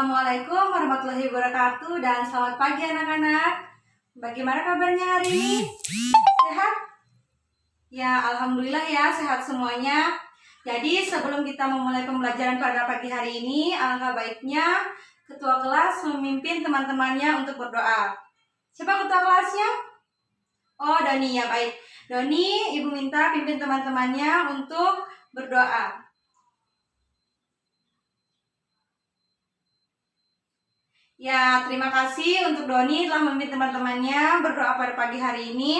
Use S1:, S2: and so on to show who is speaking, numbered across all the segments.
S1: Assalamualaikum warahmatullahi wabarakatuh dan selamat pagi anak-anak. Bagaimana kabarnya hari ini? Sehat? Ya, alhamdulillah ya, sehat semuanya. Jadi sebelum kita memulai pembelajaran pada pagi hari ini, alangkah baiknya ketua kelas memimpin teman-temannya untuk berdoa. Siapa ketua kelasnya? Oh, Doni ya, baik. Doni, Ibu minta pimpin teman-temannya untuk berdoa. Ya, terima kasih untuk Doni telah memimpin teman-temannya berdoa pada pagi hari ini.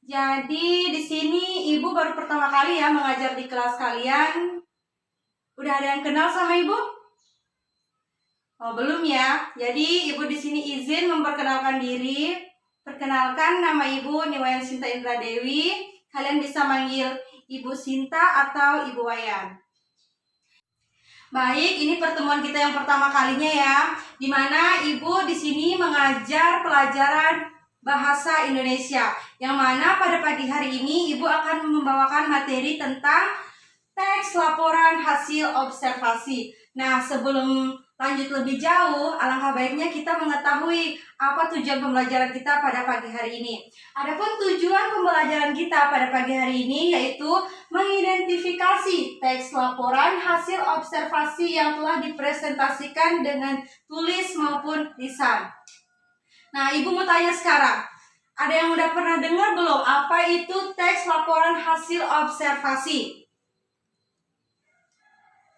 S1: Jadi di sini Ibu baru pertama kali ya mengajar di kelas kalian. Udah ada yang kenal sama Ibu? Oh, belum ya. Jadi Ibu di sini izin memperkenalkan diri. Perkenalkan, nama Ibu Niwayan Sinta Indra Dewi. Kalian bisa manggil Ibu Sinta atau Ibu Wayan. Baik, ini pertemuan kita yang pertama kalinya ya, di mana Ibu di sini mengajar pelajaran bahasa Indonesia. Yang mana pada pagi hari ini Ibu akan membawakan materi tentang teks laporan hasil observasi. Nah, sebelum lanjut lebih jauh, alangkah baiknya kita mengetahui apa tujuan pembelajaran kita pada pagi hari ini. Adapun tujuan pembelajaran kita pada pagi hari ini yaitu mengidentifikasi teks laporan hasil observasi yang telah dipresentasikan dengan tulis maupun lisan. Nah, Ibu mau tanya sekarang, ada yang udah pernah dengar belum apa itu teks laporan hasil observasi?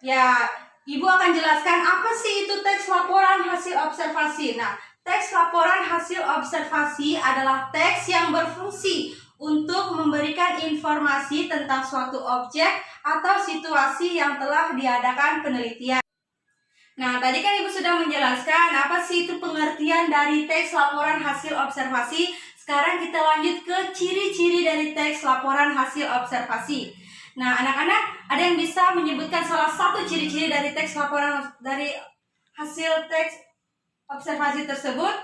S1: Ya, Ibu akan jelaskan apa sih itu teks laporan hasil observasi. Nah, teks laporan hasil observasi adalah teks yang berfungsi untuk memberikan informasi tentang suatu objek atau situasi yang telah diadakan penelitian. Nah, tadi kan Ibu sudah menjelaskan apa sih itu pengertian dari teks laporan hasil observasi. Sekarang kita lanjut ke ciri-ciri dari teks laporan hasil observasi. Nah, anak-anak, ada yang bisa menyebutkan salah satu ciri-ciri dari teks laporan dari hasil teks observasi tersebut?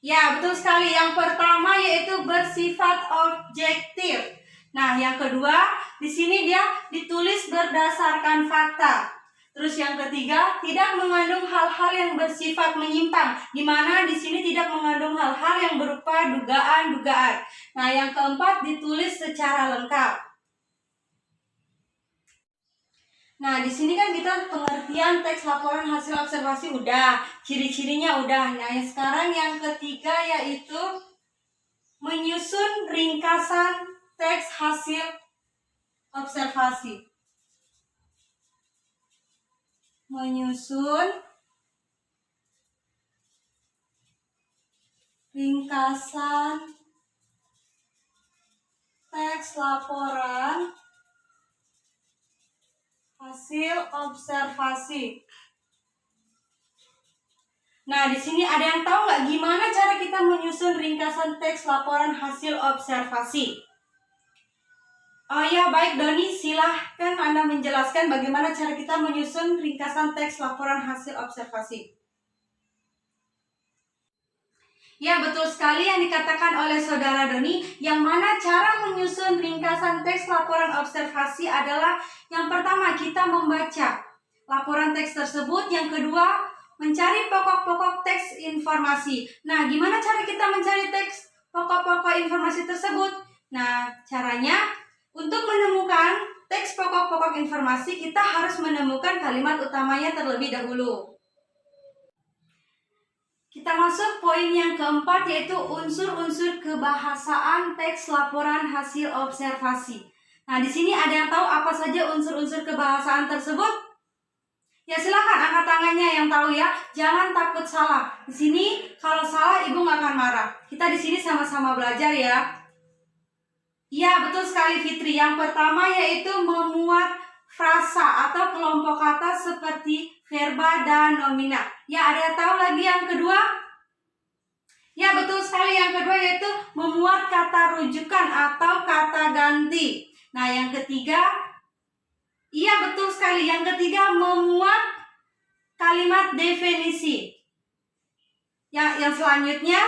S1: Ya, betul sekali. Yang pertama yaitu bersifat objektif. Nah, yang kedua, di sini dia ditulis berdasarkan fakta. Terus yang ketiga, tidak mengandung hal-hal yang bersifat menyimpang, di mana di sini tidak mengandung hal-hal yang berupa dugaan-dugaan. Nah, yang keempat, ditulis secara lengkap. Nah, di sini kan kita pengertian teks laporan hasil observasi udah, ciri-cirinya udah. Nah, yang sekarang yang ketiga yaitu menyusun ringkasan teks hasil observasi. Menyusun ringkasan teks laporan hasil observasi. Nah, di sini ada yang tahu nggak gimana cara kita menyusun ringkasan teks laporan hasil observasi? Oh ya, baik Doni, silahkan Anda menjelaskan bagaimana cara kita menyusun ringkasan teks laporan hasil observasi. Ya, betul sekali yang dikatakan oleh Saudara Doni, yang mana cara menyusun ringkasan teks laporan observasi adalah yang pertama kita membaca laporan teks tersebut, yang kedua mencari pokok-pokok teks informasi. Nah, gimana cara kita mencari teks pokok-pokok informasi tersebut? Nah, caranya untuk menemukan teks pokok-pokok informasi kita harus menemukan kalimat utamanya terlebih dahulu. Kita masuk poin yang keempat yaitu unsur-unsur kebahasaan teks laporan hasil observasi. Nah, di sini ada yang tahu apa saja unsur-unsur kebahasaan tersebut? Ya, silakan angkat tangannya yang tahu ya. Jangan takut salah. Di sini kalau salah Ibu nggak akan marah. Kita di sini sama-sama belajar ya. Ya, betul sekali Fitri. Yang pertama yaitu memuat frasa atau kelompok kata seperti verba dan nomina. Ya, ada yang tahu lagi yang kedua? Ya, betul sekali. Yang kedua yaitu memuat kata rujukan atau kata ganti. Nah, yang ketiga, iya betul sekali. Yang ketiga memuat kalimat definisi. Yang selanjutnya,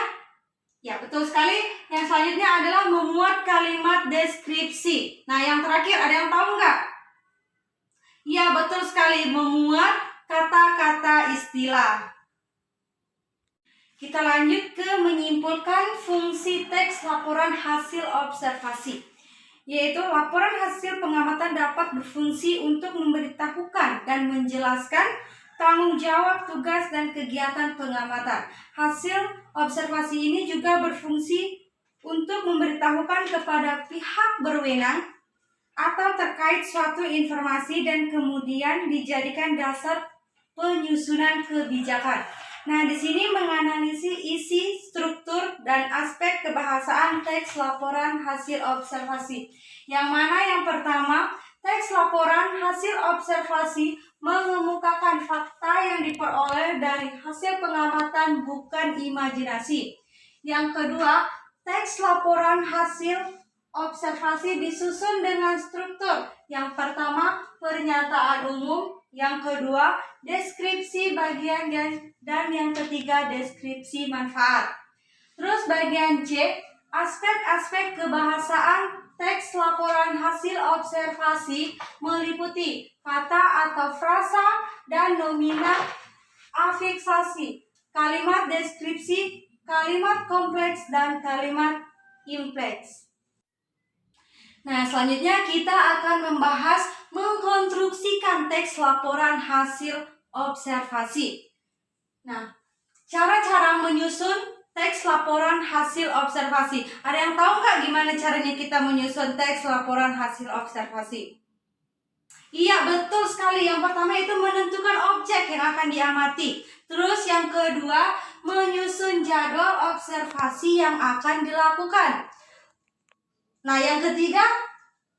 S1: ya betul sekali. Yang selanjutnya adalah memuat kalimat deskripsi. Nah, yang terakhir ada yang tahu nggak? Ya, betul sekali, memuat kata-kata istilah. Kita lanjut ke menyimpulkan fungsi teks laporan hasil observasi, yaitu laporan hasil pengamatan dapat berfungsi untuk memberitahukan dan menjelaskan tanggung jawab, tugas, dan kegiatan pengamatan. Hasil observasi ini juga berfungsi untuk memberitahukan kepada pihak berwenang atau terkait suatu informasi dan kemudian dijadikan dasar penyusunan kebijakan. Nah, di sini menganalisis isi, struktur, dan aspek kebahasaan teks laporan hasil observasi. Yang mana yang pertama, teks laporan hasil observasi mengemukakan fakta yang diperoleh dari hasil pengamatan, bukan imajinasi. Yang kedua, teks laporan hasil observasi disusun dengan struktur. Yang pertama, pernyataan umum. Yang kedua, deskripsi bagian, dan yang ketiga, deskripsi manfaat. Terus bagian C, aspek-aspek kebahasaan teks laporan hasil observasi meliputi kata atau frasa dan nominal afiksasi, kalimat deskripsi, kalimat kompleks, dan kalimat impleks. Nah, selanjutnya kita akan membahas mengkonstruksikan teks laporan hasil observasi. Nah, cara-cara menyusun teks laporan hasil observasi. Ada yang tahu nggak gimana caranya kita menyusun teks laporan hasil observasi? Iya, betul sekali. Yang pertama itu menentukan objek yang akan diamati. Terus yang kedua, menyusun jadwal observasi yang akan dilakukan. Nah, yang ketiga,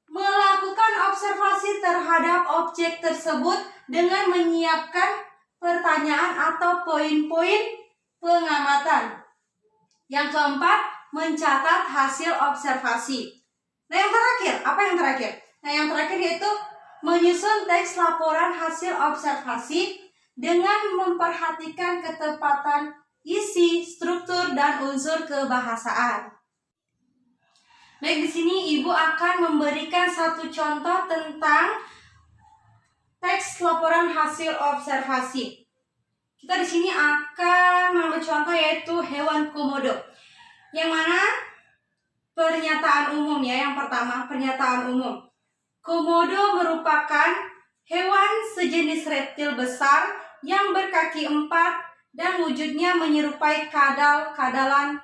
S1: melakukan observasi terhadap objek tersebut dengan menyiapkan pertanyaan atau poin-poin pengamatan. Yang keempat, mencatat hasil observasi. Nah, yang terakhir, apa yang terakhir? Nah, yang terakhir yaitu menyusun teks laporan hasil observasi dengan memperhatikan ketepatan isi, struktur, dan unsur kebahasaan. Baik, di sini Ibu akan memberikan satu contoh tentang teks laporan hasil observasi. Kita di sini akan mengambil contoh yaitu hewan komodo. Yang mana pernyataan umum ya, yang pertama pernyataan umum. Komodo merupakan hewan sejenis reptil besar yang berkaki 4 dan wujudnya menyerupai kadal-kadalan.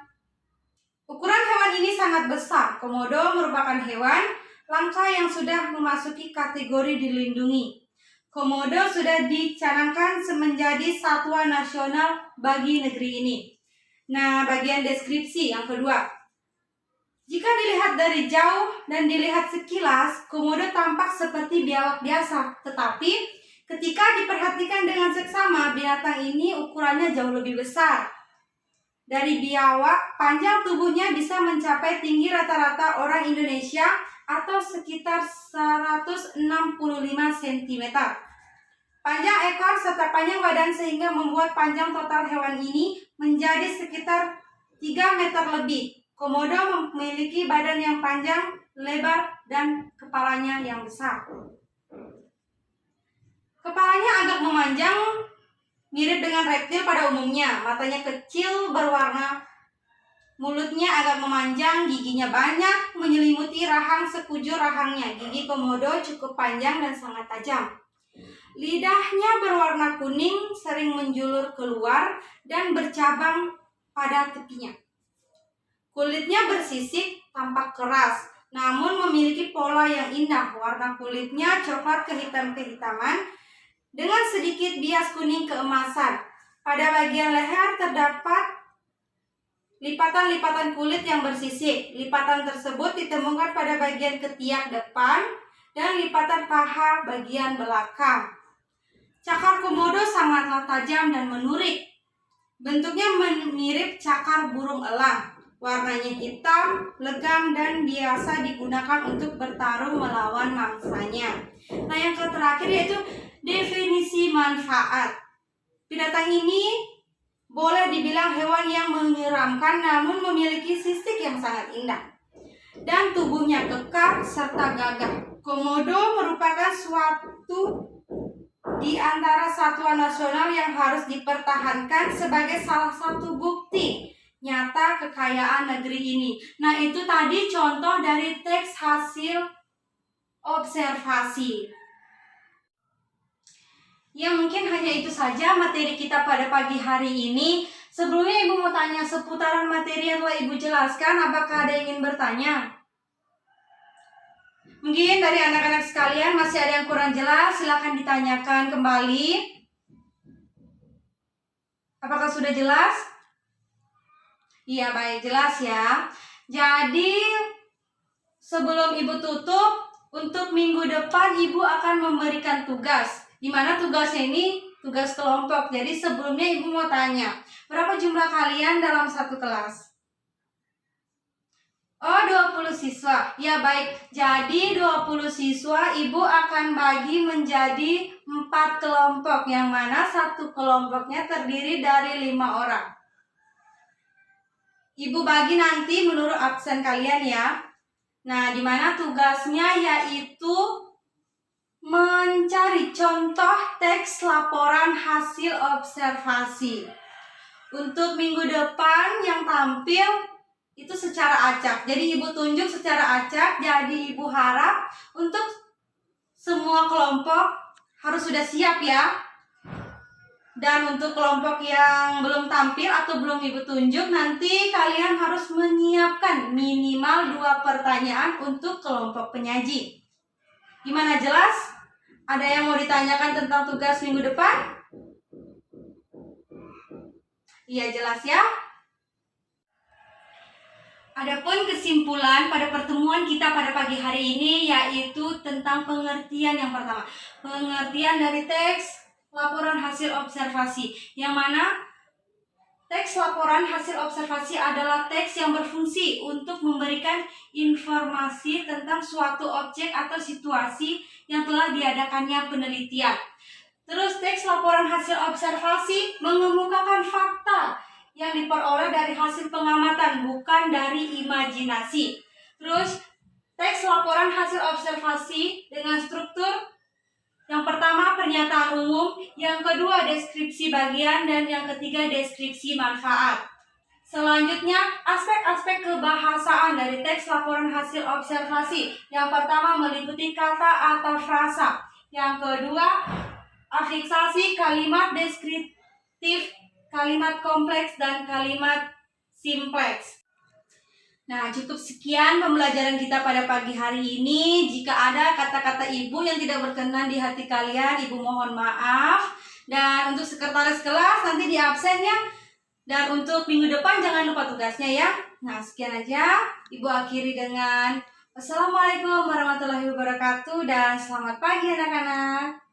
S1: Ukuran hewan ini sangat besar. Komodo merupakan hewan langka yang sudah memasuki kategori dilindungi. Komodo sudah dicanangkan menjadi satwa nasional bagi negeri ini. Nah, bagian deskripsi yang kedua. Jika dilihat dari jauh dan dilihat sekilas, komodo tampak seperti biawak biasa. Tetapi ketika diperhatikan dengan seksama, binatang ini ukurannya jauh lebih besar. Dari biawak, panjang tubuhnya bisa mencapai tinggi rata-rata orang Indonesia atau sekitar 165 cm. Panjang ekor serta panjang badan sehingga membuat panjang total hewan ini menjadi sekitar 3 meter lebih. Komodo memiliki badan yang panjang, lebar, dan kepalanya yang besar. Kepalanya agak memanjang, mirip dengan reptil pada umumnya. Matanya kecil berwarna, mulutnya agak memanjang, giginya banyak, menyelimuti rahang sekujur rahangnya. Gigi komodo cukup panjang dan sangat tajam. Lidahnya berwarna kuning, sering menjulur keluar dan bercabang pada tepinya. Kulitnya bersisik, tampak keras, namun memiliki pola yang indah. Warna kulitnya coklat kehitaman dengan sedikit bias kuning keemasan. Pada bagian leher terdapat lipatan-lipatan kulit yang bersisik. Lipatan tersebut ditemukan pada bagian ketiak depan dan lipatan paha bagian belakang. Cakar komodo sangatlah tajam dan menurik. Bentuknya mirip cakar burung elang. Warnanya hitam, legam, dan biasa digunakan untuk bertarung melawan mangsanya. Nah, yang terakhir yaitu definisi manfaat. Binatang ini boleh dibilang hewan yang menyeramkan namun memiliki sisik yang sangat indah. Dan tubuhnya kekar serta gagah. Komodo merupakan suatu di antara satuan nasional yang harus dipertahankan sebagai salah satu bukti nyata kekayaan negeri ini. Nah, itu tadi contoh dari teks hasil observasi. Ya, mungkin hanya itu saja materi kita pada pagi hari ini. Sebelumnya Ibu mau tanya seputaran materi yang telah Ibu jelaskan, apakah ada yang ingin bertanya? Mungkin dari anak-anak sekalian masih ada yang kurang jelas, silakan ditanyakan kembali. Apakah sudah jelas? Iya, baik, jelas ya. Jadi, sebelum Ibu tutup, untuk minggu depan Ibu akan memberikan tugas. Di mana tugasnya ini tugas kelompok. Jadi sebelumnya Ibu mau tanya, berapa jumlah kalian dalam satu kelas? Oh, 20 siswa. Ya, baik. Jadi 20 siswa Ibu akan bagi menjadi 4 kelompok, yang mana satu kelompoknya terdiri dari 5 orang. Ibu bagi nanti menurut absen kalian ya. Nah, di mana tugasnya yaitu mencari contoh teks laporan hasil observasi. Untuk minggu depan yang tampil itu secara acak. Jadi Ibu tunjuk secara acak. Jadi Ibu harap untuk semua kelompok harus sudah siap ya. Dan untuk kelompok yang belum tampil atau belum Ibu tunjuk, nanti kalian harus menyiapkan minimal 2 pertanyaan untuk kelompok penyaji. Gimana, jelas? Ada yang mau ditanyakan tentang tugas minggu depan? Iya, jelas ya. Adapun kesimpulan pada pertemuan kita pada pagi hari ini yaitu tentang pengertian yang pertama. Pengertian dari teks laporan hasil observasi, yang mana teks laporan hasil observasi adalah teks yang berfungsi untuk memberikan informasi tentang suatu objek atau situasi yang telah diadakannya penelitian. Terus teks laporan hasil observasi mengemukakan fakta yang diperoleh dari hasil pengamatan, bukan dari imajinasi. Terus teks laporan hasil observasi dengan struktur yang pertama pernyataan umum, yang kedua deskripsi bagian, dan yang ketiga deskripsi manfaat. Selanjutnya aspek-aspek kebahasaan dari teks laporan hasil observasi. Yang pertama meliputi kata atau frasa. Yang kedua afiksasi, kalimat deskriptif, kalimat kompleks, dan kalimat simpleks. Nah, cukup sekian pembelajaran kita pada pagi hari ini. Jika ada kata-kata Ibu yang tidak berkenan di hati kalian, Ibu mohon maaf. Dan untuk sekretaris kelas nanti di absen ya. Dan untuk minggu depan jangan lupa tugasnya ya. Nah, sekian aja. Ibu akhiri dengan Wassalamualaikum warahmatullahi wabarakatuh dan selamat pagi anak-anak.